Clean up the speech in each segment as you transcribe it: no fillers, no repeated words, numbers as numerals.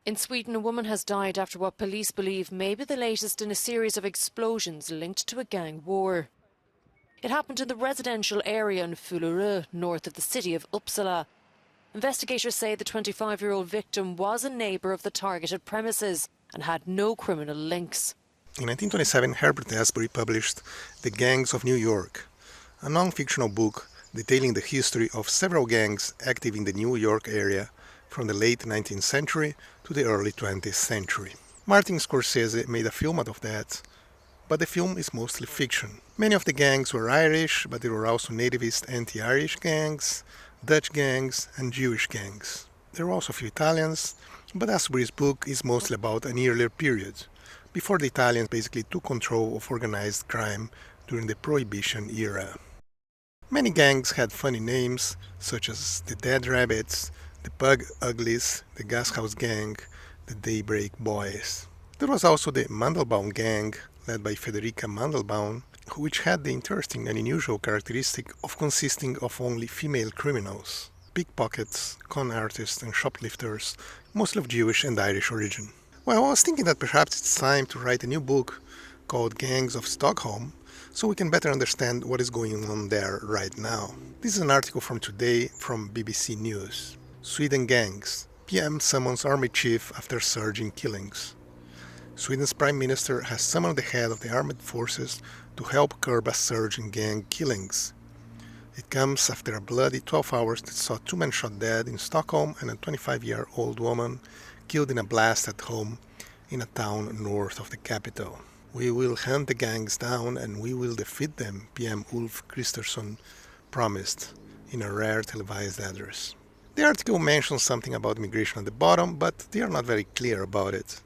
In Sweden, a woman has died after what police believe may be the latest in a series of explosions linked to a gang war. It happened in the residential area in Fullerö, north of the city of Uppsala. Investigators say the 25-year-old victim was a neighbour of the targeted premises and had no criminal links. In 1927, Herbert Asbury published The Gangs of New York, a non-fictional book detailing the history of several gangs active in the New York area from the late 19th century to the early 20th century. Martin Scorsese made a film out of that, but the film is mostly fiction. Many of the gangs were Irish, but there were also nativist anti-Irish gangs, Dutch gangs, and Jewish gangs. There were also a few Italians, but Asbury's book is mostly about an earlier period, before the Italians basically took control of organized crime during the Prohibition era. Many gangs had funny names, such as the Dead Rabbits, the Pug Uglies, the Gashouse Gang, the Daybreak Boys. There was also the Mandelbaum Gang, led by Federica Mandelbaum, which had the interesting and unusual characteristic of consisting of only female criminals, pickpockets, con artists, and shoplifters, mostly of Jewish and Irish origin. Well, I was thinking that perhaps it's time to write a new book called Gangs of Stockholm, so we can better understand what is going on there right now. This is an article from today from BBC News. Sweden gangs. PM summons army chief after surge in killings. Sweden's prime minister has summoned the head of the armed forces to help curb a surge in gang killings. It comes after a bloody 12 hours that saw 2 men shot dead in Stockholm and a 25-year-old woman killed in a blast at home in a town north of the capital. We will hunt the gangs down and we will defeat them, PM Ulf Kristersson promised in a rare televised address. The article mentions something about immigration at the bottom, but they are not very clear about it.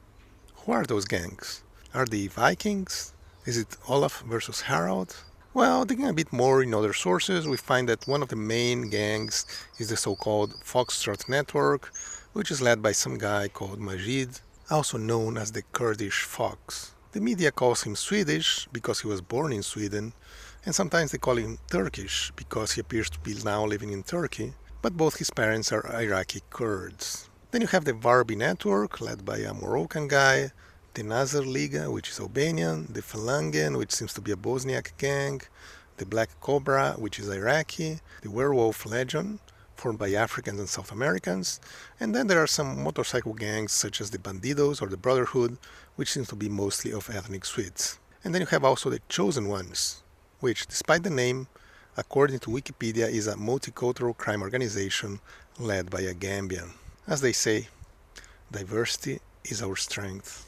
Who are those gangs? Are they Vikings? Is it Olaf versus Harald? Well, digging a bit more in other sources, we find that one of the main gangs is the so-called Foxtrot Network, which is led by some guy called Majid, also known as the Kurdish Fox. The media calls him Swedish because he was born in Sweden, and sometimes they call him Turkish because he appears to be now living in Turkey, but both his parents are Iraqi Kurds. Then you have the Varbi Network, led by a Moroccan guy, the Nazar Liga, which is Albanian, the Falangen, which seems to be a Bosniak gang, the Black Cobra, which is Iraqi, the Werewolf Legion, formed by Africans and South Americans, and then there are some motorcycle gangs such as the Bandidos or the Brotherhood, which seems to be mostly of ethnic Swedes. And then you have also the Chosen Ones, which, despite the name, according to Wikipedia, is a multicultural crime organization led by a Gambian. As they say, diversity is our strength.